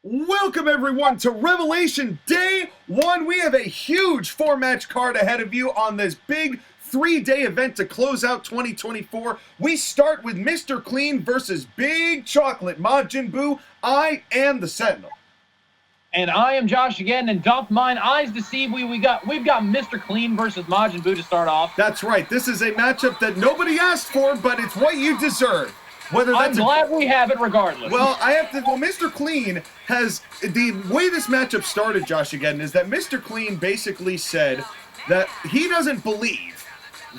Welcome everyone to Revelation Day 1. We have a huge 4-match card ahead of you on this big 3-day event to close out 2024. We start with Mr. Clean versus Big Chocolate Majin Buu. I am the Sentinel. And I am Josh again, and doth mine eyes deceive we've got Mr. Clean versus Majin Buu to start off. That's right. This is a matchup that nobody asked for, but it's what you deserve. I'm glad we have it regardless. Well, Mr. Clean has, the way this matchup started, Josh, again, is that Mr. Clean basically said that he doesn't believe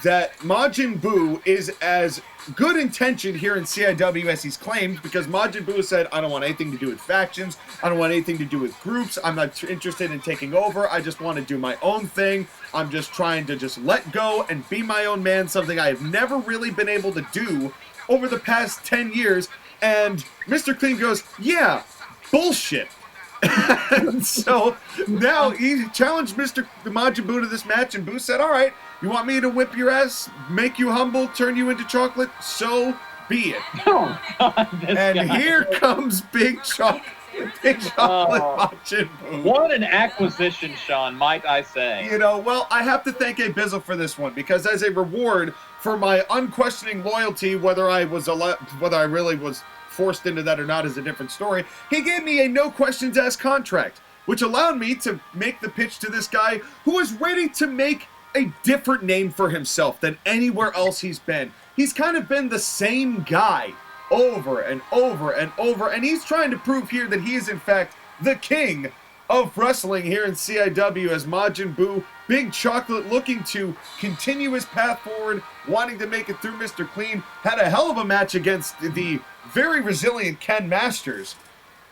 that Majin Buu is as good intentioned here in CIW as he's claimed, because Majin Buu said, I don't want anything to do with factions, I don't want anything to do with groups, I'm not interested in taking over, I just want to do my own thing, I'm just trying to just let go and be my own man, something I have never really been able to do over the past 10 years, and Mr. Clean goes, yeah, bullshit. And so now he challenged Mr. Majin Buu to this match, and Buu said, all right, you want me to whip your ass, make you humble, turn you into chocolate? So be it. Oh, God, and guy. Here comes Big Chocolate. Big Chocolate Majin Buu. What an acquisition, Sean, might I say. You know, well, I have to thank Abizzle for this one, because as a reward for my unquestioning loyalty, whether I really was forced into that or not is a different story, he gave me a no questions asked contract, which allowed me to make the pitch to this guy who is ready to make a different name for himself than anywhere else he's been. He's kind of been the same guy over and over and over, and he's trying to prove here that he is in fact the king of wrestling here in CIW as Majin Buu. Big Chocolate looking to continue his path forward, wanting to make it through Mr. Clean. Had a hell of a match against the very resilient Ken Masters.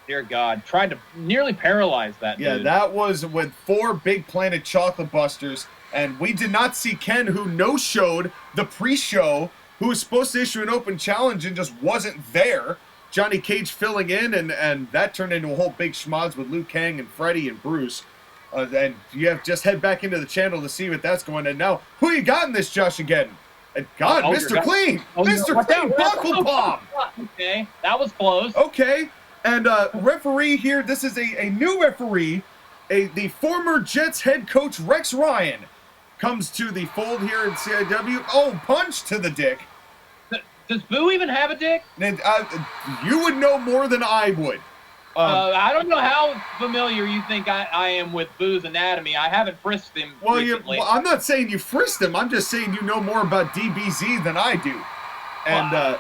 Dear God, tried to nearly paralyze that dude. Yeah, that was with 4 Big Planet Chocolate Busters, and we did not see Ken, who no-showed the pre-show, who was supposed to issue an open challenge and just wasn't there. Johnny Cage filling in, and that turned into a whole big schmoz with Liu Kang and Freddie and Bruce. And you have just head back into the channel to see what that's going on. And now, who you got in this, Josh, again? And God, Mr. Clean! Mr. Clean, buckle bomb! Okay, that was close. Okay, and referee here, this is a new referee, the former Jets head coach Rex Ryan comes to the fold here in CIW. Oh, punch to the dick. Does Buu even have a dick? And, you would know more than I would. I don't know how familiar you think I am with Buu's anatomy. I haven't frisked him recently. Well, I'm not saying you frisked him. I'm just saying you know more about DBZ than I do. And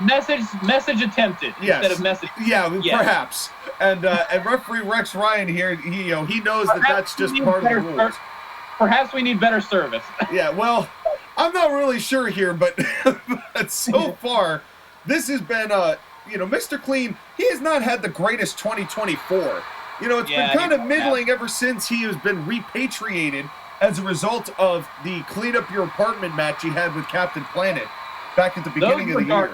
message attempted instead of message. Yeah, perhaps. And referee Rex Ryan here, he knows that that's just part of the rules. Perhaps we need better service. Yeah, well, I'm not really sure here, but so far, this has been, Mr. Clean, he has not had the greatest 2024. It's been kind of middling ever since he has been repatriated as a result of the Clean Up Your Apartment match he had with Captain Planet back at the beginning of the year.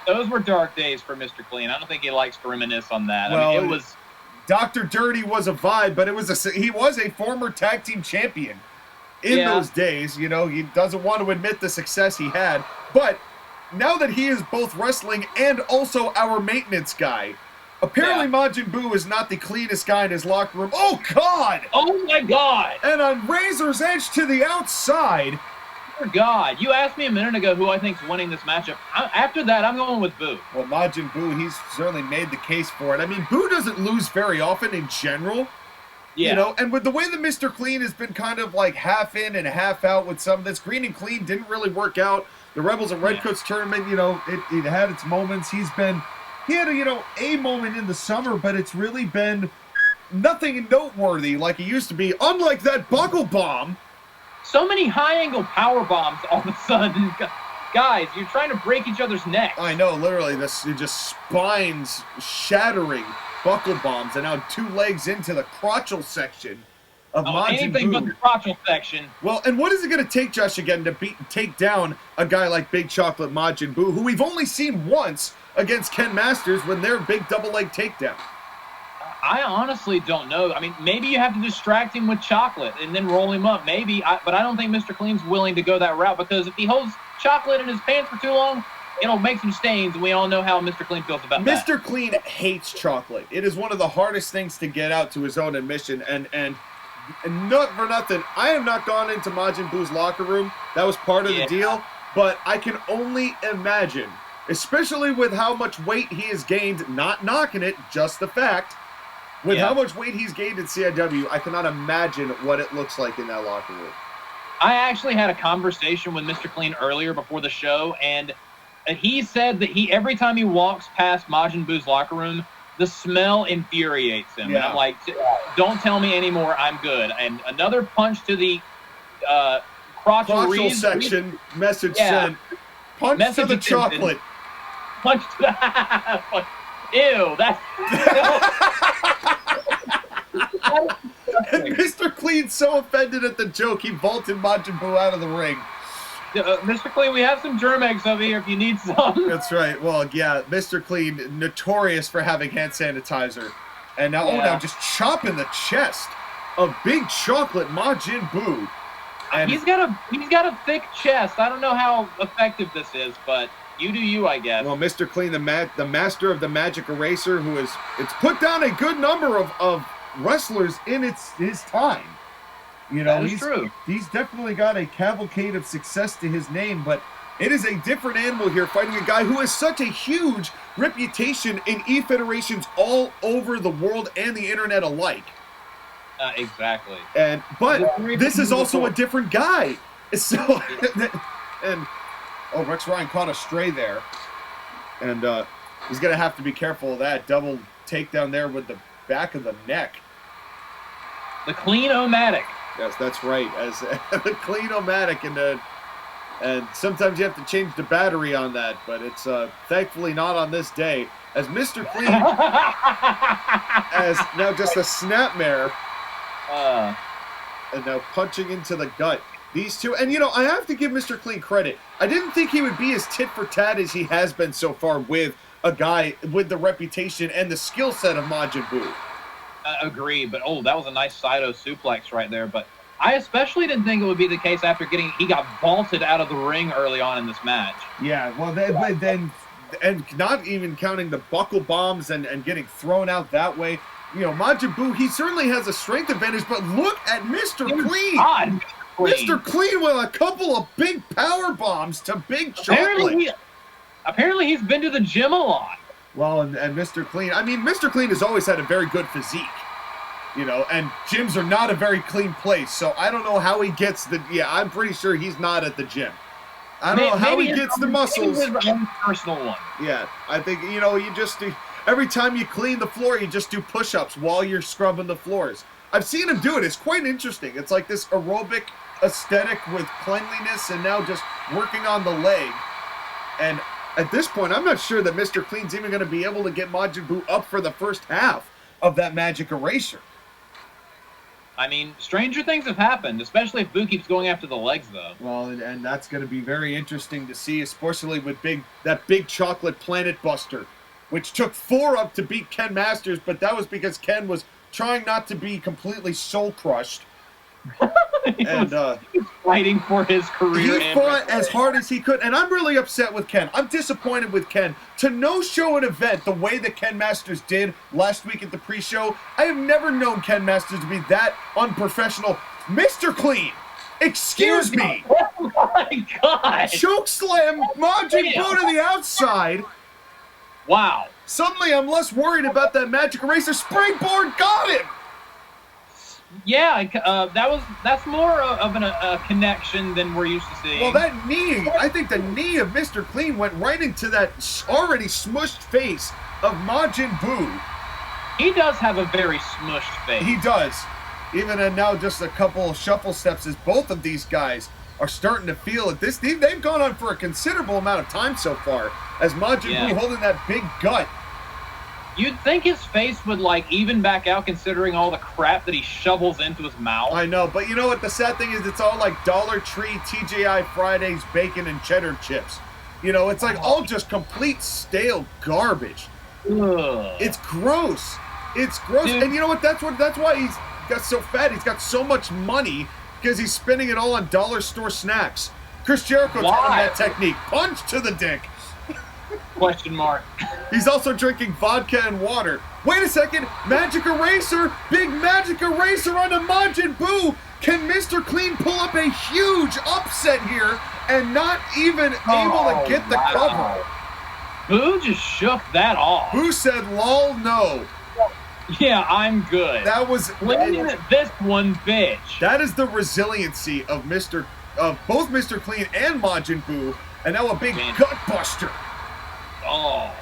Those were dark days for Mr. Clean. I don't think he likes to reminisce on that. Well, I mean, it was... Dr. Dirty was a vibe, but he was a former tag team champion in those days. He doesn't want to admit the success he had, but now that he is both wrestling and also our maintenance guy, apparently Majin Buu is not the cleanest guy in his locker room. Oh, God! Oh, my God! And on Razor's Edge to the outside. Dear God, you asked me a minute ago who I think's winning this matchup. After that, I'm going with Buu. Well, Majin Buu, he's certainly made the case for it. I mean, Buu doesn't lose very often in general. Yeah. And with the way that Mr. Clean has been kind of like half in and half out with some of this, Green and Clean didn't really work out. The Rebels and Redcoats tournament, it had its moments. He had a moment in the summer, but it's really been nothing noteworthy like it used to be, unlike that buckle bomb. So many high-angle power bombs all of a sudden. Guys, you're trying to break each other's necks. I know, literally, just spines shattering buckle bombs, and now 2 legs into the crotchal section of Majin Buu. Anything but the crotchal section. Well, and what is it going to take, Josh, again, to take down a guy like Big Chocolate Majin Buu, who we've only seen once against Ken Masters when they're big double-leg takedown? I honestly don't know. I mean, maybe you have to distract him with chocolate and then roll him up. Maybe, but I don't think Mr. Clean's willing to go that route, because if he holds chocolate in his pants for too long, it'll make some stains, and we all know how Mr. Clean feels about that. Mr. Clean hates chocolate. It is one of the hardest things to get out to his own admission, and not for nothing, I have not gone into Majin Buu's locker room. That was part of the deal, but I can only imagine, especially with how much weight he has gained, not knocking it, just the fact, with how much weight he's gained in CIW, I cannot imagine what it looks like in that locker room. I actually had a conversation with Mr. Clean earlier before the show, and he said that every time he walks past Majin Buu's locker room, the smell infuriates him. Yeah. And I'm like, don't tell me anymore, I'm good. And another punch to the crotchal section, message sent. Punch message to the chocolate. Punch to the... Ew, that's... And Mr. Clean's so offended at the joke, he vaulted Majin Buu out of the ring. Mr. Clean, we have some germ eggs over here if you need some. That's right. Well, yeah, Mr. Clean, notorious for having hand sanitizer. And now, now just chopping the chest of big chocolate Majin Buu. And he's got a thick chest. I don't know how effective this is, but you do you, I guess. Well, Mr. Clean, the master of the magic eraser, it's put down a good number of wrestlers in his time. You know, he's definitely got a cavalcade of success to his name, but it is a different animal here fighting a guy who has such a huge reputation in E-Federations all over the world and the internet alike. Exactly. But this is also a different guy. So, Rex Ryan caught a stray there. And he's going to have to be careful of that. Double takedown there with the back of the neck. The Clean-O-Matic. Yes, that's right. As the Clean-O-Matic, and sometimes you have to change the battery on that, but it's thankfully not on this day. As Mr. Clean, as now just a snapmare, and now punching into the gut. These two, and I have to give Mr. Clean credit. I didn't think he would be as tit for tat as he has been so far with a guy with the reputation and the skill set of Majin Buu. Agree, but that was a nice Saito suplex right there. But I especially didn't think it would be the case after he got vaulted out of the ring early on in this match. Yeah, well, then not even counting the buckle bombs and getting thrown out that way. Majin Buu, he certainly has a strength advantage, but look at Mr. Clean. God, Mr. Clean with a couple of big power bombs to big chocolate. Apparently he's been to the gym a lot. Well, and Mr. Clean, Mr. Clean has always had a very good physique, and gyms are not a very clean place, so I don't know how he gets I'm pretty sure he's not at the gym. I don't know how he gets the muscles. Maybe his own personal one. Yeah, I think, you just do, every time you clean the floor, you just do push-ups while you're scrubbing the floors. I've seen him do it. It's quite interesting. It's like this aerobic aesthetic with cleanliness and now just working on the leg. And at this point, I'm not sure that Mr. Clean's even going to be able to get Majin Buu up for the first half of that magic eraser. Stranger things have happened, especially if Buu keeps going after the legs, though. Well, and that's going to be very interesting to see, especially with that big chocolate planet buster, which took 4 up to beat Ken Masters, but that was because Ken was trying not to be completely soul-crushed. He was fighting for his career. He fought as hard as he could, and I'm really upset with Ken. I'm disappointed with Ken. To no-show an event the way that Ken Masters did last week at the pre-show, I have never known Ken Masters to be that unprofessional. Mr. Clean, excuse me. Oh my God. Chokeslam Majin Buu to the outside. Wow. Suddenly I'm less worried about that magic eraser. Springboard got him. Yeah, that's more of a connection than we're used to seeing. Well, that knee, I think the knee of Mr. Clean went right into that already smushed face of Majin Buu. He does have a very smushed face. He does. Even now just a couple of shuffle steps as both of these guys are starting to feel it. They've gone on for a considerable amount of time so far as Majin Buu holding that big gut. You'd think his face would, even back out considering all the crap that he shovels into his mouth. I know, but you know what the sad thing is? It's all like Dollar Tree, TGI Fridays, bacon, and cheddar chips. It's like all just complete stale garbage. Ugh. It's gross. It's gross. Dude. And you know what? That's why he's got so fat. He's got so much money because he's spending it all on dollar store snacks. Chris Jericho taught him that technique. Punch to the dick. Question mark. He's also drinking vodka and water. Wait a second, Magic Eraser, big Magic Eraser onto Majin Buu. Can Mr. Clean pull up a huge upset here and not even able to get the cover? Buu just shook that off. Buu said, lol, no. Yeah, I'm good. That was this one, bitch. That is the resiliency of both Mr. Clean and Majin Buu, and now a big gut buster. Oh.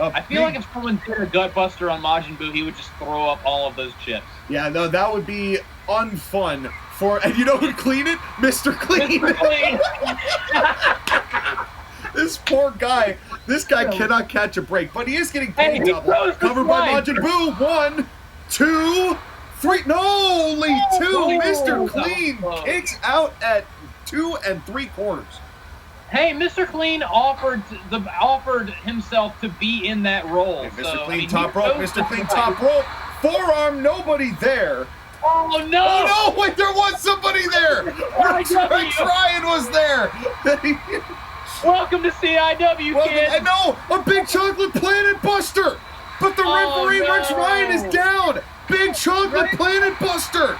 I feel like if someone did a gut buster on Majin Buu, he would just throw up all of those chips. Yeah, no, that would be unfun and you know who'd clean it? Mr. Clean. Mr. Clean. This poor guy. This guy cannot catch a break, but he is getting paid double. Covered by Majin Buu. 1, 2, 3. No, only 2. Mr. Clean kicks out at 2 3/4. Hey, Mr. Clean offered himself to be in that role. Hey, Mr. Clean top rope. Mr. Clean top rope. Forearm. Nobody there. Oh no! Oh no! Wait, there was somebody there. Rex Ryan was there. Welcome to CIW, kids. I know, a big chocolate planet buster, but the referee Rex Ryan is down. Big chocolate planet buster.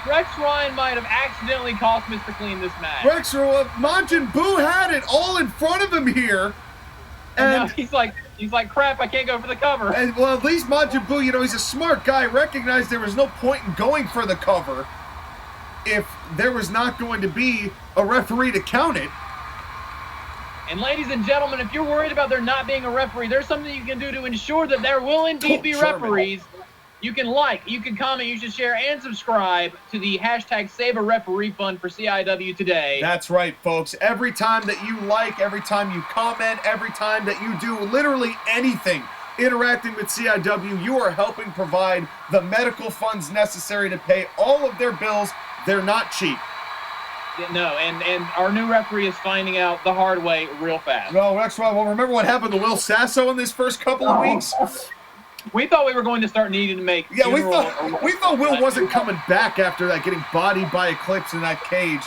Rex Ryan might have accidentally cost Mr. Clean this match. Majin Buu had it all in front of him here, and he's like, crap, I can't go for the cover. And well, at least Majin Buu, you know, he's a smart guy. Recognized there was no point in going for the cover if there was not going to be a referee to count it. And ladies and gentlemen, if you're worried about there not being a referee, there's something you can do to ensure that there will indeed be referees. You can like, you can comment, you should share, and subscribe to the hashtag Save a Referee Fund for CIW today. That's right, folks. Every time that you like, every time you comment, every time that you do literally anything interacting with CIW, you are helping provide the medical funds necessary to pay all of their bills. They're not cheap. No, and our new referee is finding out the hard way real fast. No, well, remember what happened to Will Sasso in this first couple of weeks? We thought we were going to start needing to make. Yeah, we thought Will wasn't coming back after that, getting bodied by Eclipse in that cage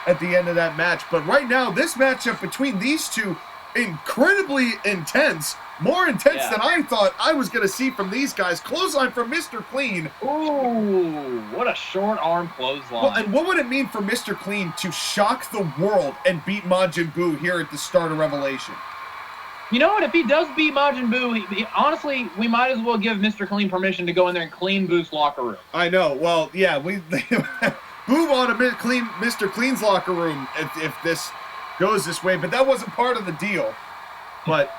at the end of that match. But right now, this matchup between these two, incredibly intense. More intense than I thought I was going to see from these guys. Clothesline from Mr. Clean. Ooh, what a short arm clothesline. Well, and what would it mean for Mr. Clean to shock the world and beat Majin Buu here at the start of Revelation? You know what? If he does beat Majin Buu, honestly, we might as well give Mr. Clean permission to go in there and clean Boo's locker room. I know. Well, yeah, Boo wanted to clean Mr. Clean's locker room if this goes this way, but that wasn't part of the deal. But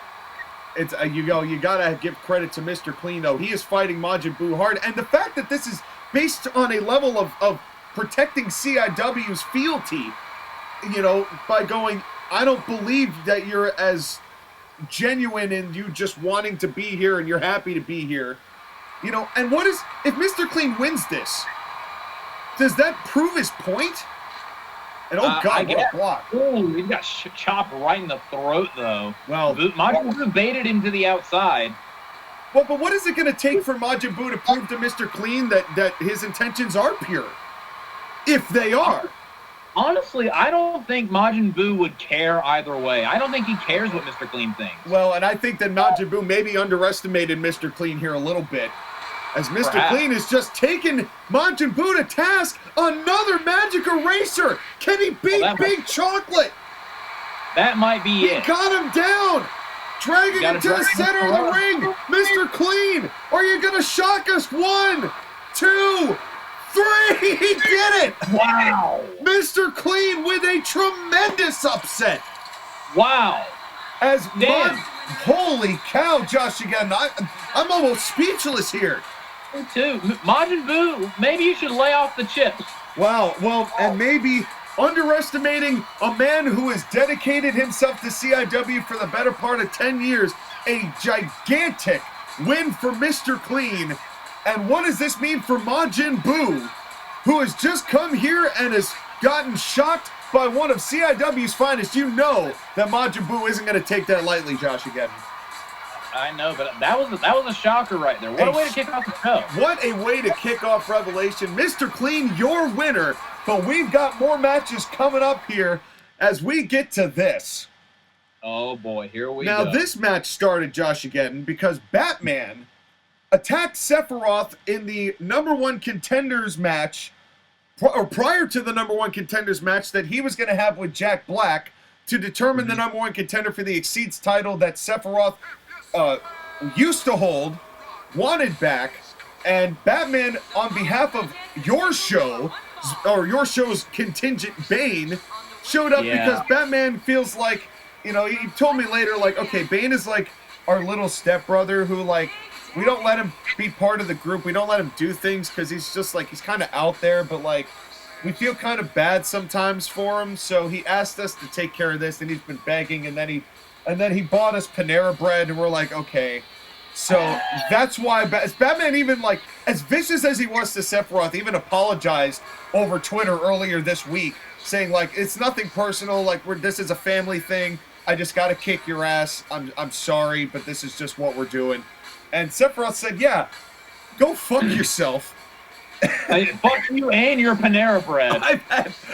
it's you gotta give credit to Mr. Clean though. He is fighting Majin Buu hard, and the fact that this is based on a level of protecting CIW's fealty, you know, by going, I don't believe that you're as genuine in you just wanting to be here and you're happy to be here, you know. And what is if Mr. Clean wins this? Does that prove his point? And oh god, what a block! Ooh, he got chopped right in the throat though. Well, Majin Buu baited him to the outside. Well, but what is it going to take for Majin Buu to prove to Mr. Clean that his intentions are pure? If they are. Honestly, I don't think Majin Buu would care either way. I don't think he cares what Mr. Clean thinks. Well, and I think that Majin Buu maybe underestimated Mr. Clean here a little bit. As Mr. Clean is just taking Majin Buu to task. Another magic eraser. Can he beat Big Chocolate? That might be it. He got him down. Dragging him to the center of the ring. Mr. Clean, are you going to shock us? 1, 2, 3. He did it. Wow. Mr. Clean with a tremendous upset. Wow. Holy cow, JOSHAGEDDON. I'm almost speechless here. Me too. Majin Buu, maybe you should lay off the chips. Wow. Well, and maybe underestimating a man who has dedicated himself to CIW for the better part of 10 years. A gigantic win for Mr. Clean. And what does this mean for Majin Buu, who has just come here and has gotten shocked by one of CIW's finest? You know that Majin Buu isn't going to take that lightly, JOSHAGEDDON. I know, but that was a shocker right there. What a way to kick off the show. What a way to kick off Revelation. Mr. Clean, your winner. But we've got more matches coming up here as we get to this. Oh boy, here we Now, go. this match started, JOSHAGEDDON, because Batman attacked Sephiroth in the #1 contenders match, or prior to the #1 contenders match that he was going to have with Jack Black to determine the #1 contender for the Exceeds title that Sephiroth used to hold, wanted back, and Batman, on behalf of your show, or your show's contingent Bane, showed up because Batman feels like, you know, he told me later, like, okay, Bane is like our little stepbrother who, like, we don't let him be part of the group. We don't let him do things because he's just, like, he's kind of out there, but, like, we feel kind of bad sometimes for him. So he asked us to take care of this, and he's been begging, and then he bought us Panera Bread, and we're like, okay. So that's why Batman, even, like, as vicious as he was to Sephiroth, even apologized over Twitter earlier this week, saying, like, it's nothing personal, like, this is a family thing. I just gotta kick your ass. I'm sorry, but this is just what we're doing. And Sephiroth said, yeah, go fuck yourself. Fuck you and your Panera Bread.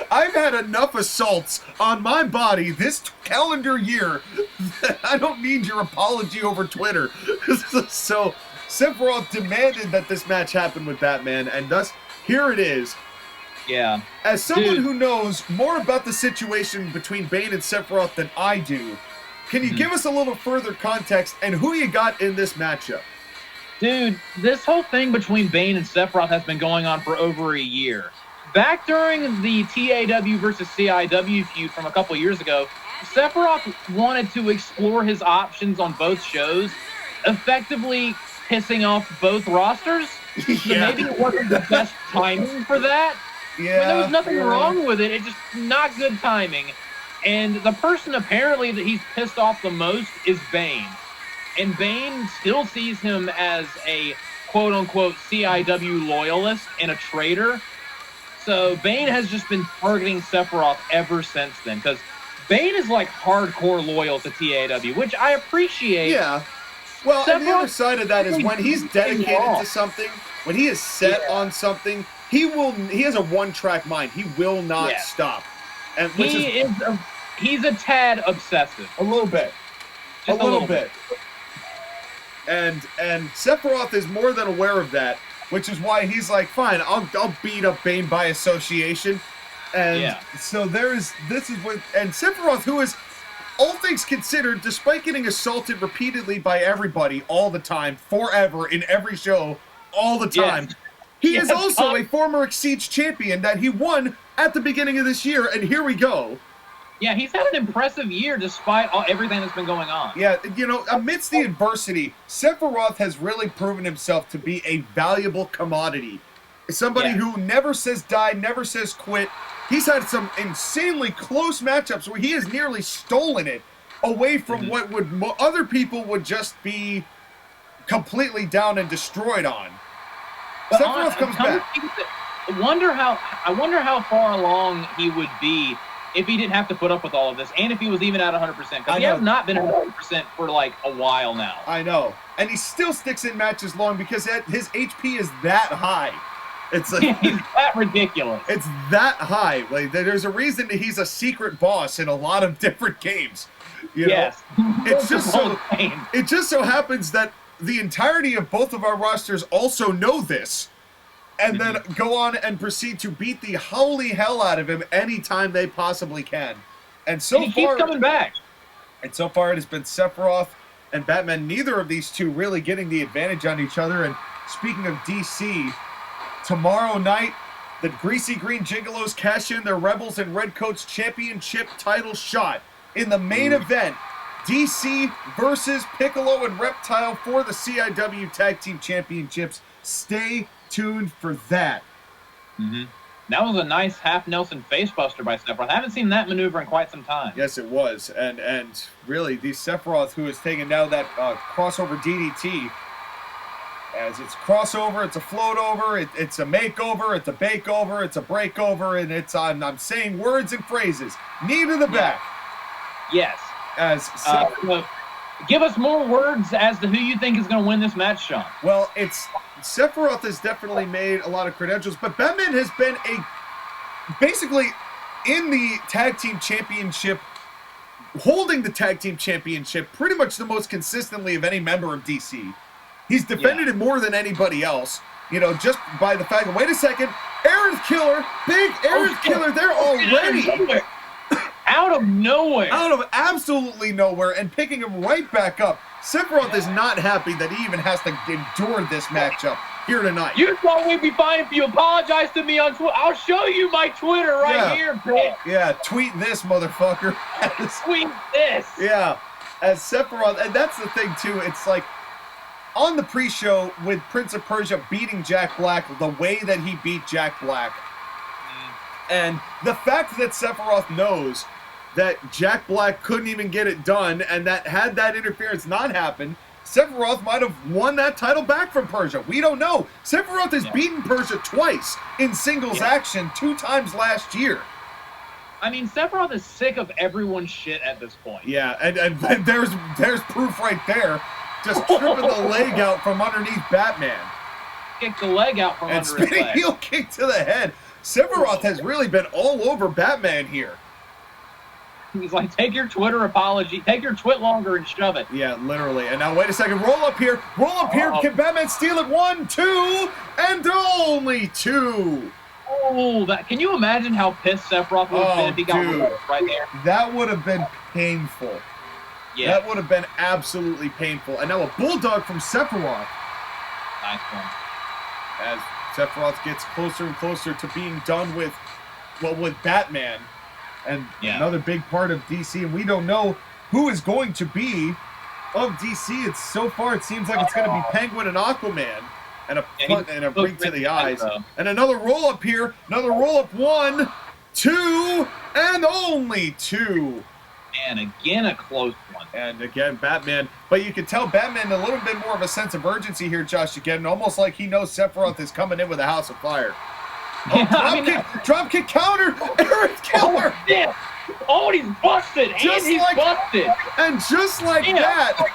I've had enough assaults on my body this calendar year that I don't need your apology over Twitter. So Sephiroth demanded that this match happen with Batman, and thus here it is. Yeah. As someone who knows more about the situation between Bane and Sephiroth than I do, can you give us a little further context and who you got in this matchup? Dude, this whole thing between Bane and Sephiroth has been going on for over a year. Back during the TAW versus CIW feud from a couple years ago, Sephiroth wanted to explore his options on both shows, effectively pissing off both rosters. So maybe it wasn't the best timing for that. Yeah, I mean, there was nothing wrong with it. It's just not good timing. And the person apparently that he's pissed off the most is Bane. And Bane still sees him as a quote-unquote CIW loyalist and a traitor. So Bane has just been targeting Sephiroth ever since then. Because Bane is like hardcore loyal to TAW, which I appreciate. Yeah. Well, and the other side of that is when he's dedicated to something, when he is set on something, he has a one-track mind. He will not stop. And he's a tad obsessive. A little bit. Just a little bit. And Sephiroth is more than aware of that, which is why he's like, fine, I'll beat up Bane by association. And so and Sephiroth, who is, all things considered, despite getting assaulted repeatedly by everybody all the time, forever, in every show, all the time, he is also a former Exceeds champion that he won at the beginning of this year, and here we go. Yeah, he's had an impressive year despite everything that's been going on. Yeah, you know, amidst the adversity, Sephiroth has really proven himself to be a valuable commodity. Somebody who never says die, never says quit. He's had some insanely close matchups where he has nearly stolen it away from what other people would just be completely down and destroyed on. But Sephiroth comes back. I wonder how far along he would be if he didn't have to put up with all of this, and if he was even at 100%. Because he has not been at 100% for like a while now. I know. And he still sticks in matches long because his HP is that high. It's like, he's that ridiculous. It's that high. Like, there's a reason that he's a secret boss in a lot of different games. You know? It's just it just so happens that the entirety of both of our rosters also know this, and then go on and proceed to beat the holy hell out of him anytime they possibly can. And so he keeps coming back. And so far it has been Sephiroth and Batman, neither of these two really getting the advantage on each other. And speaking of DC, tomorrow night, the Greasy Green Gigolos cash in their Rebels and Redcoats Championship title shot in the main event. DC versus Piccolo and Reptile for the CIW Tag Team Championships. Stay tuned for that. That was a nice half Nelson facebuster by Sephiroth. I haven't seen that maneuver in quite some time. Yes, it was. And really, the Sephiroth, who has taken now that crossover DDT, as it's crossover, it's a float over, it's a makeover, it's a bake over, it's a breakover, and it's I'm saying words and phrases. Knee to the back. Yes. As give us more words as to who you think is going to win this match, Sean. Well, Sephiroth has definitely made a lot of credentials, but Batman has been basically in the tag team championship holding the tag team championship pretty much the most consistently of any member of DC. He's defended it more than anybody else, you know, just by the fact of, wait a second, Aaron's Killer, big Aaron's Killer, they're already out of nowhere. Out of absolutely nowhere, and picking him right back up. Sephiroth is not happy that he even has to endure this matchup here tonight. You thought we'd be fine if you apologize to me on Twitter. I'll show you my Twitter right here, bitch. Yeah, tweet this, motherfucker. Tweet this. Yeah, as Sephiroth, and that's the thing too, it's like, on the pre-show with Prince of Persia beating Jack Black the way that he beat Jack Black, and the fact that Sephiroth knows that Jack Black couldn't even get it done, and that had that interference not happened, Sephiroth might have won that title back from Persia. We don't know. Sephiroth has beaten Persia twice in singles action, 2 times last year. I mean, Sephiroth is sick of everyone's shit at this point. Yeah, and there's proof right there. Just tripping the leg out from underneath Batman. Kick the leg out from under his spinning leg. heel kick to the head. Sephiroth has really been all over Batman here. He's like, take your Twitter apology, take your twit longer and shove it. Yeah, literally. And now, wait a second. Roll up here. Roll up here. Can Batman steal it? 1, 2, and only 2. Oh, can you imagine how pissed Sephiroth would have been if he got rolled right there? That would have been painful. Yeah. That would have been absolutely painful. And now a bulldog from Sephiroth. Nice one. As Sephiroth gets closer and closer to being done with, well, with Batman. And another big part of DC. And we don't know who is going to be of DC. It's so far, it seems like it's going to be Penguin and Aquaman. And a bring to the eyes. And another roll up here. Another roll up. 1, 2, and only 2. And again, a close one. And again, Batman. But you can tell Batman a little bit more of a sense of urgency here, Josh, again. Almost like he knows Sephiroth is coming in with a house of fire. Drop kick counter. Aaron's Killer. Oh, he's busted. He's busted. And just like that.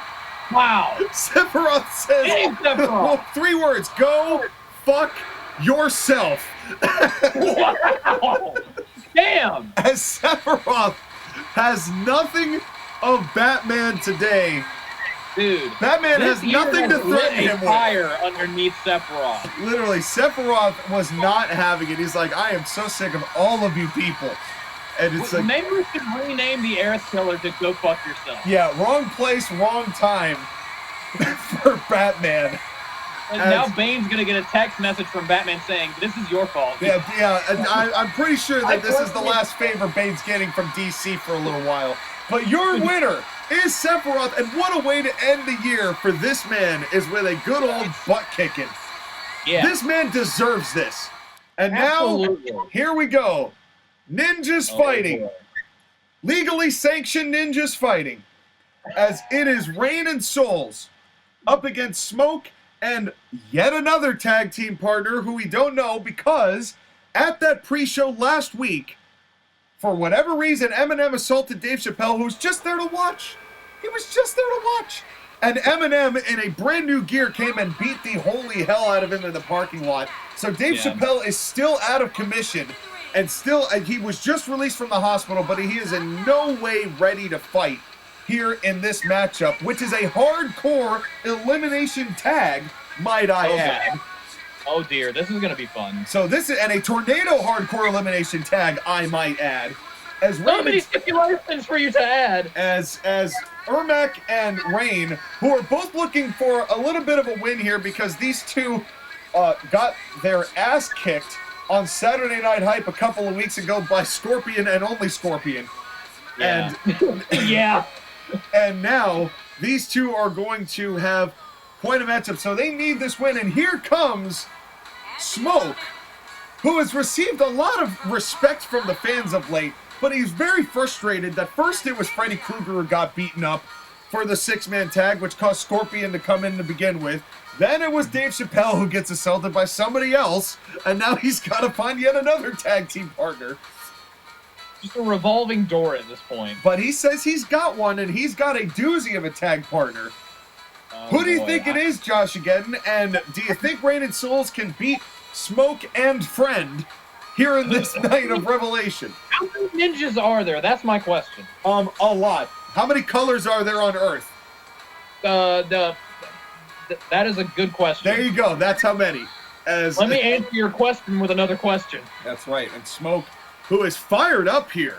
Wow. Sephiroth says 3 words. Go fuck yourself. Wow. Damn. As Sephiroth has nothing of Batman today. Dude, Batman has nothing to threaten him with. Fire underneath Sephiroth. Literally, Sephiroth was not having it. He's like, I am so sick of all of you people. And it's like, maybe we should rename the Earth Killer to Go Fuck Yourself. Yeah, wrong place, wrong time for Batman. And now Bane's gonna get a text message from Batman saying, "This is your fault." Yeah. And I'm pretty sure that this is the last favor Bane's getting from DC for a little while. But your winner is Sephiroth, and what a way to end the year for this man is with a good old butt kicking. Yeah. This man deserves this. And now, here we go. Ninjas fighting. Boy. Legally sanctioned ninjas fighting. As it is Rain and Souls up against Smoke and yet another tag team partner who we don't know, because at that pre-show last week, for whatever reason, Eminem assaulted Dave Chappelle, who was just there to watch. He was just there to watch. And Eminem, in a brand new gear, came and beat the holy hell out of him in the parking lot. So Dave Chappelle is still out of commission, and still, he was just released from the hospital, but he is in no way ready to fight here in this matchup, which is a hardcore elimination tag, might I add. Oh dear, this is going to be fun. So this is, and a tornado hardcore elimination tag, I might add. As so many stipulations for you to add. As Ermac and Rain, who are both looking for a little bit of a win here, because these two got their ass kicked on Saturday Night Hype a couple of weeks ago by Scorpion and only Scorpion. Yeah. And and now these two are going to have quite a matchup, so they need this win. And here comes Smoke, who has received a lot of respect from the fans of late, but he's very frustrated that first it was Freddy Krueger who got beaten up for the 6-man tag, which caused Scorpion to come in to begin with. Then it was Dave Chappelle who gets assaulted by somebody else, and now he's got to find yet another tag team partner. Just a revolving door at this point. But he says he's got one, and he's got a doozy of a tag partner. Who do you think it is, Josh, again? And do you think Rain and Souls can beat Smoke and Friend here in this night of revelation. How many ninjas are there? That's my question. A lot. How many colors are there on Earth? That is a good question. There you go. That's how many. Let me answer your question with another question. That's right. And Smoke, who is fired up here,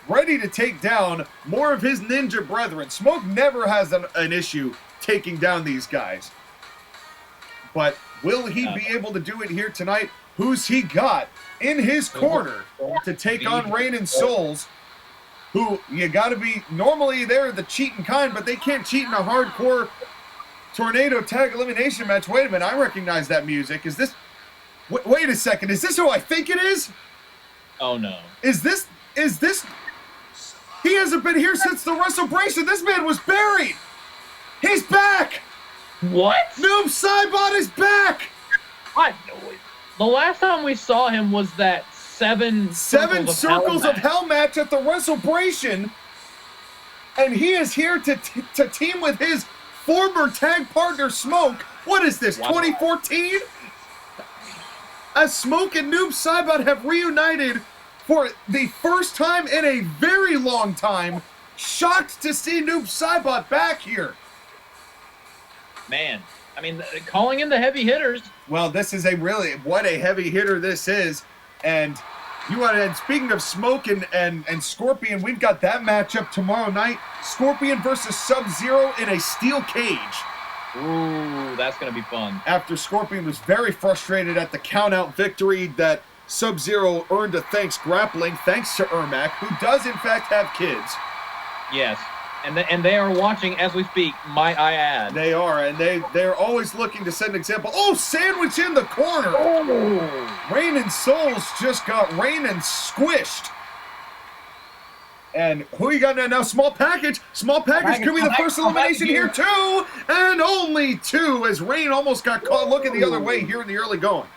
ready to take down more of his ninja brethren. Smoke never has an issue taking down these guys. But will he be able to do it here tonight? Who's he got in his corner to take on Rain and Souls, who you got to be, normally they're the cheating kind, but they can't cheat in a hardcore tornado tag elimination match. Wait a minute, I recognize that music. Is this, wait a second, is this who I think it is? Oh no. Is this, he hasn't been here since the WrestleBration. This man was buried. He's back. What? Noob Saibot is back. I know it. The last time we saw him was that seven circles of hell match at the WrestleBration, and he is here to team with his former tag partner Smoke. What is this, 2014? As Smoke and Noob Saibot have reunited for the first time in a very long time. Shocked to see Noob Saibot back here. Man, I mean, calling in the heavy hitters. Well, this is what a heavy hitter this is. And speaking of Smoke and Scorpion, we've got that matchup tomorrow night. Scorpion versus Sub-Zero in a steel cage. Ooh, that's going to be fun. After Scorpion was very frustrated at the count-out victory that Sub-Zero earned a thanks grappling, thanks to Ermac, who does in fact have kids. Yes. And they are watching as we speak, might I add. They are, and they're always looking to set an example. Oh, sandwich in the corner! Oh. Rain and Souls just got Rain and squished. And who you got now? Small Package. Small Package could be the first elimination here too! And only two, as Rain almost got caught looking the other way here in the early going.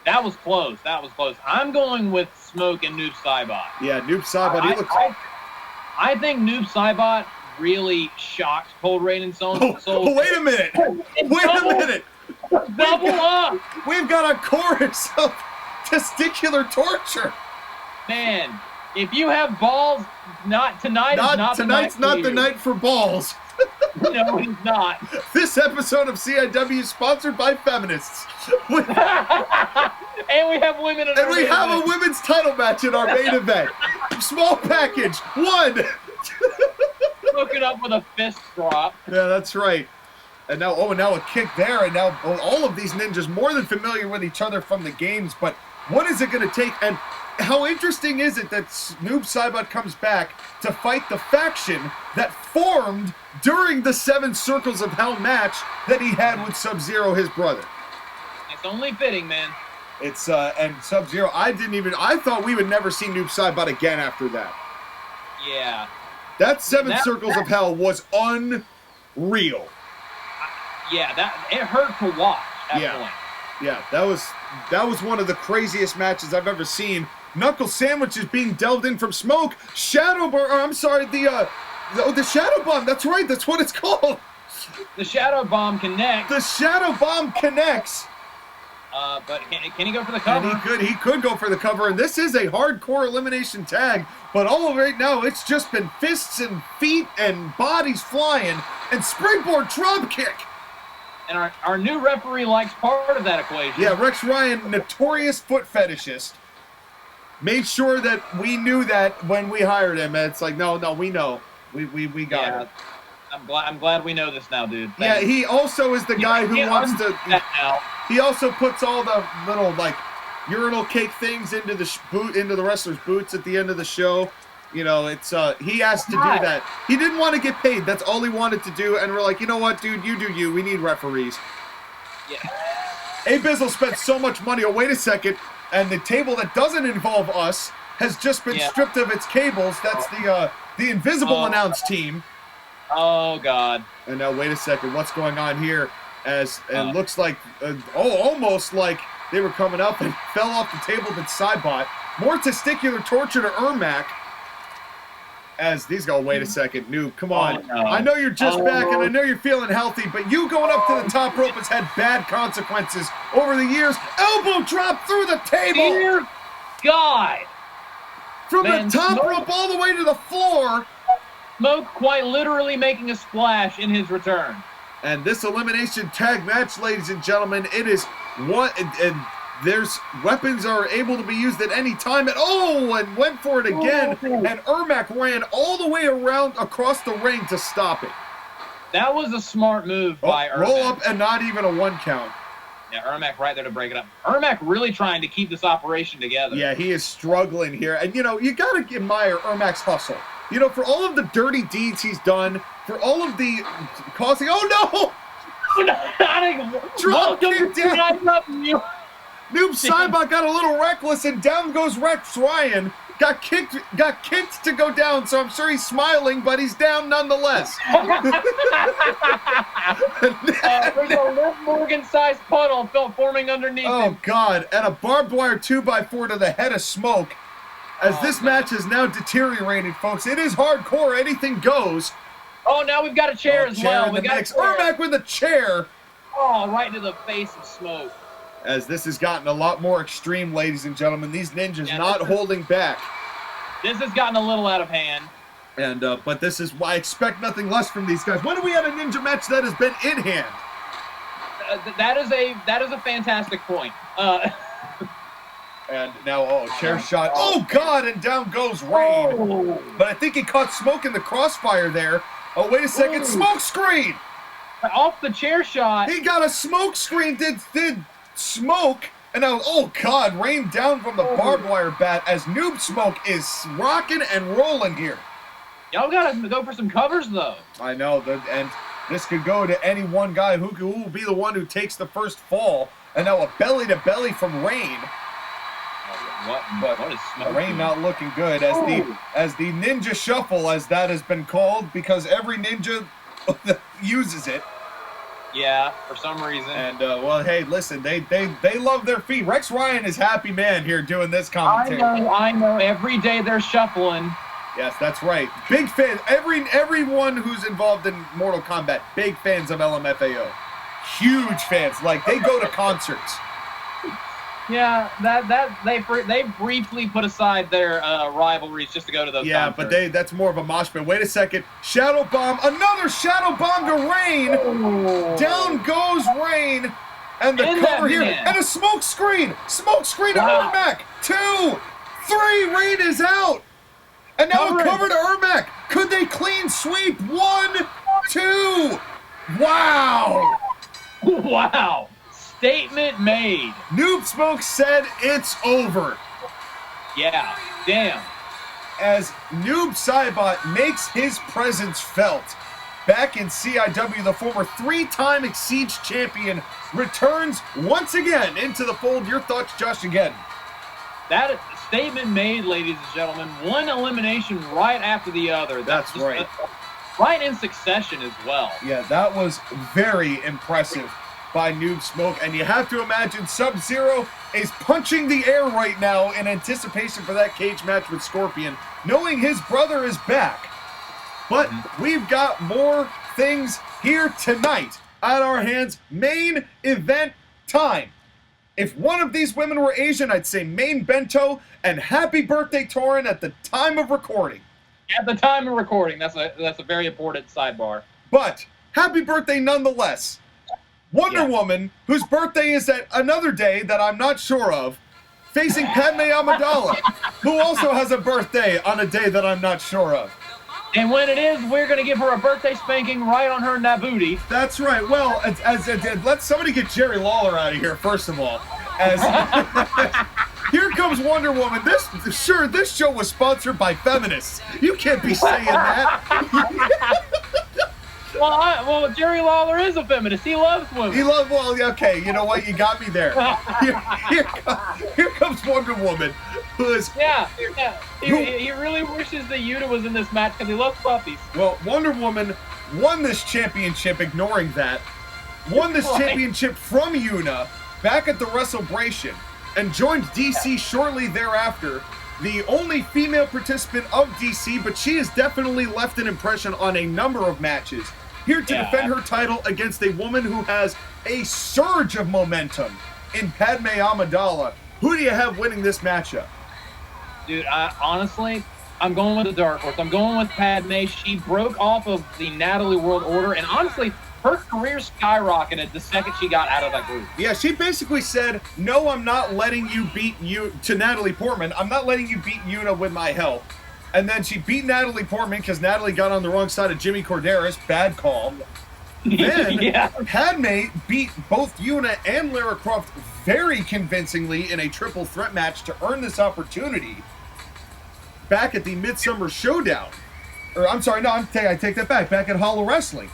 That was close. That was close. I'm going with Smoke and Noob Saibot. Yeah, Noob Saibot, he looks... I think Noob Saibot really shocked Cold Rain and Souls. Oh, wait a minute! Wait a minute! Double up! We've got a chorus of testicular torture. Man, if you have balls, Tonight's not the night for balls. No, it's not. This episode of CIW is sponsored by feminists. And we have women in our And we have a women's title match in our main event. Small Package, one. Hook it up with a fist drop. Yeah, that's right. And now, now a kick there, and now all of these ninjas more than familiar with each other from the games, but what is it going to take? And how interesting is it that Noob Saibot comes back to fight the faction that formed during the 7 Circles of Hell match that he had with Sub-Zero, his brother? It's only fitting, man. It's, and Sub-Zero, I thought we would never see Noob Saibot again after that. Yeah. That 7 Circles of Hell was unreal. Yeah, it hurt to watch at point. Yeah, that was one of the craziest matches I've ever seen. Knuckle sandwiches being delved in from Smoke. The Shadow Bomb. That's right. That's what it's called. The Shadow Bomb connects. The Shadow Bomb connects. But can he go for the cover? And he could go for the cover. And this is a hardcore elimination tag. But all of right now, it's just been fists and feet and bodies flying and springboard drop kick. And our new referee likes part of that equation. Yeah, Rex Ryan, notorious foot fetishist, made sure that we knew that when we hired him. And it's like, no, we know. We got it. I'm glad we know this now, dude. Yeah, he also is the guy who wants to... He also puts all the little, like, urinal cake things into the wrestler's boots at the end of the show. You know, it's he has to do that. He didn't want to get paid. That's all he wanted to do. And we're like, you know what, dude? You do you. We need referees. Yeah. Abizzle spent so much money. Oh, wait a second. And the table that doesn't involve us has just been stripped of its cables. That's the Invisible Announce team. Oh, God. And now, wait a second. What's going on here? It looks like, almost like they were coming up and fell off the table with Saibot. More testicular torture to Ermac. As these go, wait a second, Noob, come on. Oh, no. I know you're just back, and I know you're feeling healthy, but you going up to the top rope has had bad consequences over the years. Elbow drop through the table. God! From Man, the top Smoke- rope all the way to the floor. Smoke quite literally making a splash in his return. And this elimination tag match, ladies and gentlemen, it is what, and there's weapons are able to be used at any time. And went for it again. And Ermac ran all the way around across the ring to stop it. That was a smart move by Ermac. Roll up and not even a 1 count. Yeah, Ermac right there to break it up. Ermac really trying to keep this operation together. Yeah, he is struggling here. And, you know, you got to admire Ermac's hustle. You know, for all of the dirty deeds he's done, for all of the causing... Oh, no! Drop kick down. Noob Saibot got a little reckless, and down goes Rex Ryan. Got kicked to go down, so I'm sure he's smiling, but he's down nonetheless. There's a Liv Morgan-sized puddle forming underneath him. Oh, God. And a barbed wire 2x4 to the head of Smoke. As this match has now deteriorated, folks. It is hardcore. Anything goes. Oh, now we've got a chair as well. We got Ermac with a chair. Oh, right into the face of Smoke. As this has gotten a lot more extreme, ladies and gentlemen. These ninjas not holding back. This has gotten a little out of hand. And but this is why I expect nothing less from these guys. When have we had a ninja match that has been in hand? That is a fantastic point. And now, chair shot. Oh, God, and down goes Rain. Oh. But I think he caught Smoke in the crossfire there. Oh, wait a second. Smoke screen! Off the chair shot. He got a smoke screen, did Smoke. And now, oh, God, Rain down from the barbed wire bat as Noob Smoke is rocking and rolling here. Y'all got to go for some covers, though. I know, and this could go to any one guy who will be the one who takes the first fall. And now a belly-to-belly from Rain. What is Smoke Rain doing? not looking good as the ninja shuffle, as that has been called, because every ninja uses it. Yeah, for some reason. And well, hey, listen, they love their feet. Rex Ryan is happy man here doing this commentary. I know. Every day they're shuffling. Yes, that's right. Big fan. Everyone who's involved in Mortal Kombat, big fans of LMFAO. Huge fans. Like they go to concerts. Yeah, they briefly put aside their rivalries just to go to those. Yeah, concerts. but that's more of a mosh pit. Wait a second, Shadow Bomb, another Shadow Bomb to Rain. Oh. Down goes Rain, and the cover here, and a smoke screen to Ermac. 2, 3, Rain is out, and now a cover to Ermac. Could they clean sweep? 1, 2. Wow. Wow. Statement made. Noob Smoke said it's over. Yeah, damn. As Noob Saibot makes his presence felt. Back in CIW, the former 3-time Exceed champion returns once again into the fold. Your thoughts, Josh, again? That statement made, ladies and gentlemen. One elimination right after the other. That's right. Right in succession as well. Yeah, that was very impressive by Noob Smoke, and you have to imagine Sub-Zero is punching the air right now in anticipation for that cage match with Scorpion, knowing his brother is back. But we've got more things here tonight at our hands. Main event time. If one of these women were Asian, I'd say main bento and happy birthday, Torin, at the time of recording. At the time of recording, that's a very important sidebar. But happy birthday nonetheless. Wonder Woman, whose birthday is at another day that I'm not sure of, facing Padme Amidala, who also has a birthday on a day that I'm not sure of. And when it is, we're going to give her a birthday spanking right on her nabooty. That's right. Well, let somebody get Jerry Lawler out of here, first of all. As here comes Wonder Woman. This show was sponsored by feminists. You can't be saying that. Well, Jerry Lawler is a feminist. He loves women. Okay, you know what? You got me there. Here comes Wonder Woman, who is... Yeah. He really wishes that Yuta was in this match because he loves puppies. Well, Wonder Woman won this championship, ignoring that. Won this championship from Yuna back at the WrestleBration and joined DC shortly thereafter. The only female participant of DC, but she has definitely left an impression on a number of matches. Here to defend her title against a woman who has a surge of momentum in Padme Amidala. Who do you have winning this matchup? Dude, honestly, I'm going with the dark horse. I'm going with Padme. She broke off of the Natalie World Order, and honestly, her career skyrocketed the second she got out of that group. Yeah, she basically said, no, I'm not letting you beat you to Natalie Portman. I'm not letting you beat Yuna with my help. And then she beat Natalie Portman because Natalie got on the wrong side of Jimmy Corderas. Bad call. Then Padme beat both Yuna and Lara Croft very convincingly in a triple threat match to earn this opportunity back at the Midsummer Showdown. Or I'm sorry, no, I take that back. Back at Hollow Wrestling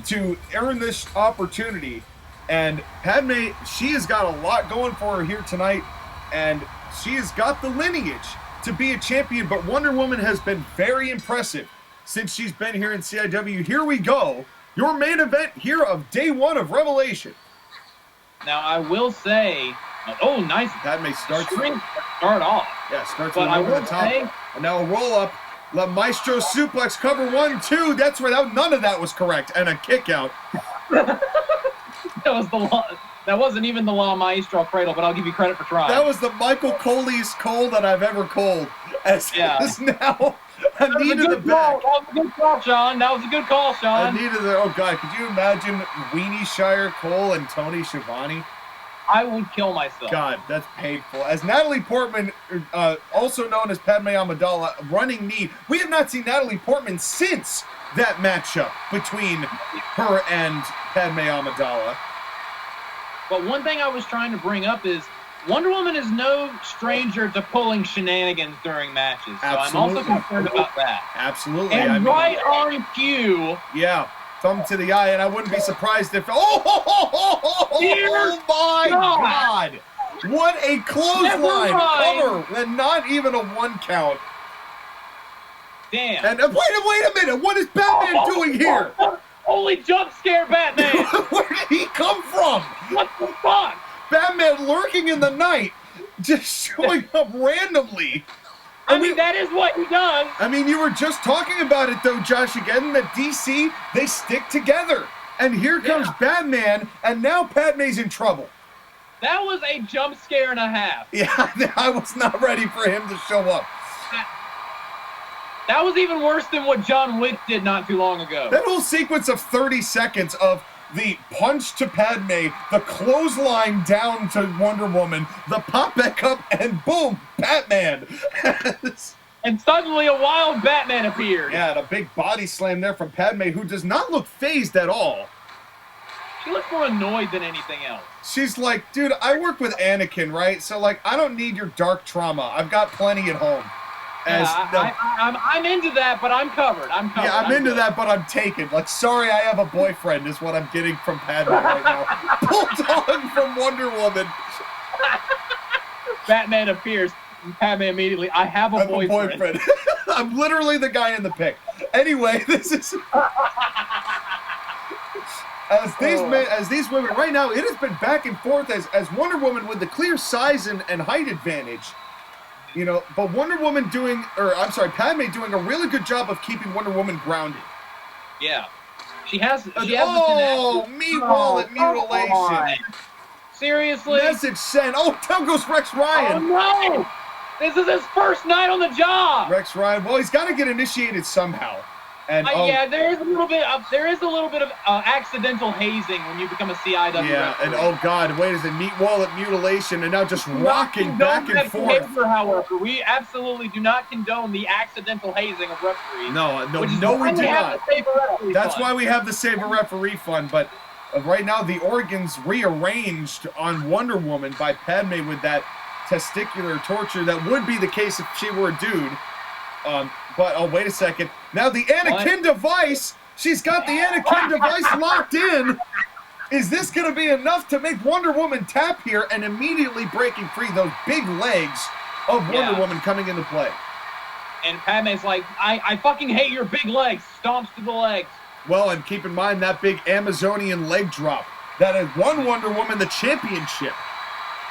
to earn this opportunity. And Padme, she has got a lot going for her here tonight, and she has got the lineage to be a champion, but Wonder Woman has been very impressive since she's been here in CIW. Here we go. Your main event here of day one of Revelation. Now, I will say, oh, nice. Padme starts. Start off. Yeah, starts but over the top. And now a roll up. La Maestro suplex, cover 1, 2. That's where none of that was correct. And a kick out. That wasn't even the La Maestro cradle, but I'll give you credit for trying. That was the Michael Coley's call that I've ever called. As now Anita the back. That was a good call, Sean. That was a good call, Sean. Anita the, oh God, could you imagine Weenie Shire Cole and Tony Schiavone? I would kill myself. God, that's painful. As Natalie Portman, also known as Padme Amidala, running knee. We have not seen Natalie Portman since that matchup between her and Padme Amidala. But one thing I was trying to bring up is Wonder Woman is no stranger to pulling shenanigans during matches. So Absolutely. I'm also concerned about that. Absolutely. And right on cue. Yeah. Thumb to the eye, and I wouldn't be surprised if... Oh my God! What a clothesline cover! And not even a 1 count. Damn. And wait a minute! What is Batman doing here? Holy jump scare, Batman! Where did he come from? What the fuck? Batman lurking in the night, just showing up randomly. I mean, that is what he does. I mean, you were just talking about it, though, JOSHAGEDDON, that DC, they stick together. And here comes Batman, and now Padme's in trouble. That was a jump scare and a half. Yeah, I was not ready for him to show up. That was even worse than what John Wick did not too long ago. That whole sequence of 30 seconds of the punch to Padme, the clothesline down to Wonder Woman, the pop back up, and boom, Batman. And suddenly a wild Batman appeared. Yeah, and a big body slam there from Padme, who does not look phased at all. She looks more annoyed than anything else. She's like, dude, I work with Anakin, right? So, like, I don't need your dark trauma. I've got plenty at home. I'm into that, but I'm covered. Yeah, I'm into that, but I'm taken. Like, sorry, I have a boyfriend is what I'm getting from Padme right now. Bulldog from Wonder Woman. Batman appears. Padme immediately, I have a boyfriend. I'm literally the guy in the pic. Anyway, this is... As these women, right now, it has been back and forth as Wonder Woman with the clear size and height advantage. You know, but Padme doing a really good job of keeping Wonder Woman grounded. Yeah. She has the meat wallet mutilation. Seriously? Message sent. Oh, down goes Rex Ryan. Oh, no! This is his first night on the job! Rex Ryan, well, he's got to get initiated somehow. And yeah, there is a little bit of accidental hazing when you become a CIW. Yeah, referee. and oh God, wait, is it meat wallet mutilation and now just rocking back and forth. Behavior, however, we absolutely do not condone the accidental hazing of referees. No, we do not. That's why we have the Save a Referee Fund. But right now, the organs rearranged on Wonder Woman by Padme with that testicular torture. That would be the case if she were a dude. But, oh, wait a second. Now the Anakin device, she's got the Anakin device locked in. Is this going to be enough to make Wonder Woman tap here and immediately breaking free those big legs of Wonder Woman coming into play? And Padme's like, I fucking hate your big legs. Stomps to the legs. Well, and keep in mind that big Amazonian leg drop. That has won Wonder Woman the championship.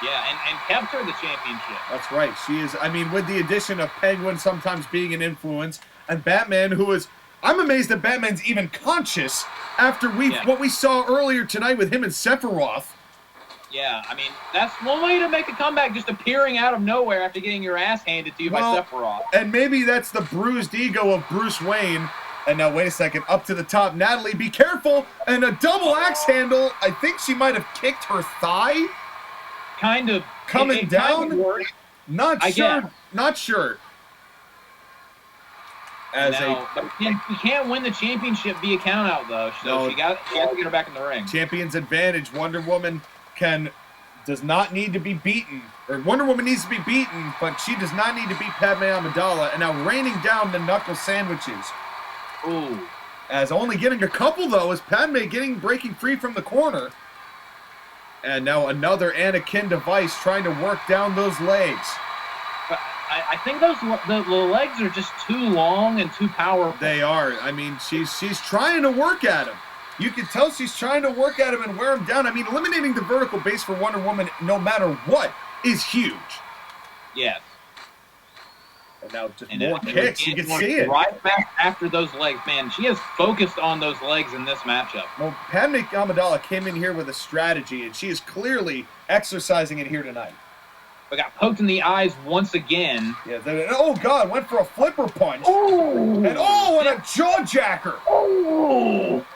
Yeah, and kept her the championship. That's right. She is, I mean, with the addition of Penguin sometimes being an influence, and Batman, who is, I'm amazed that Batman's even conscious after what we saw earlier tonight with him and Sephiroth. Yeah, I mean, that's one way to make a comeback, just appearing out of nowhere after getting your ass handed to you by Sephiroth. And maybe that's the bruised ego of Bruce Wayne. And now, wait a second, up to the top. Natalie, be careful. And a double axe handle. I think she might have kicked her thigh. Kind of. Coming down? Kind of worked. Not sure. Not sure. You can't win the championship via countout, though. So she has to get her back in the ring. Champion's advantage. Wonder Woman does not need to be beaten. Or Wonder Woman needs to be beaten, but she does not need to beat Padme Amidala. And now raining down the knuckle sandwiches. Ooh. As only getting a couple, though, is Padme breaking free from the corner. And now another Anakin device trying to work down those legs. I think the legs are just too long and too powerful. They are. I mean, she's trying to work at him. You can tell she's trying to work at him and wear him down. I mean, eliminating the vertical base for Wonder Woman, no matter what, is huge. Yes. And now just more kicks. You can see it. Right back after those legs. Man, she has focused on those legs in this matchup. Well, Padme Amidala came in here with a strategy, and she is clearly exercising it here tonight. We got poked in the eyes once again. Yeah. Oh, God. Went for a flipper punch. Ooh. And a jaw jacker. Oh.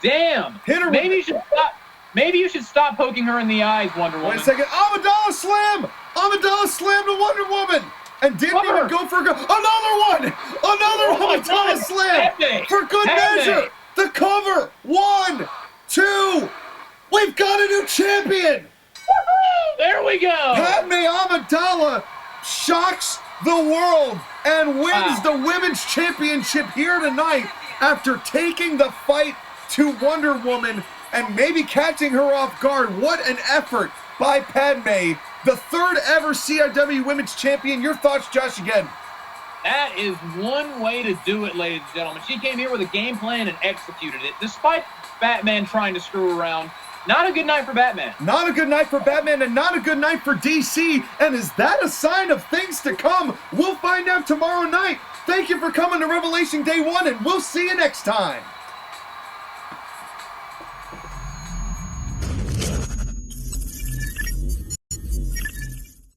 Damn. Hit her. Maybe you should stop poking her in the eyes, Wonder Woman. Wait a second. Amidala slam. Amidala slam to Wonder Woman. And didn't even go for another one. Another Amidala slam. For good measure. The cover. 1, 2. We've got a new champion. There we go. Padme Amidala shocks the world and wins the Women's Championship here tonight after taking the fight to Wonder Woman and maybe catching her off guard. What an effort by Padme, the third ever CIW Women's Champion. Your thoughts, Josh, again? That is one way to do it, ladies and gentlemen. She came here with a game plan and executed it, despite Batman trying to screw around. Not a good night for Batman. Not a good night for Batman, and not a good night for DC. And is that a sign of things to come? We'll find out tomorrow night. Thank you for coming to Revelation Day 1, and we'll see you next time.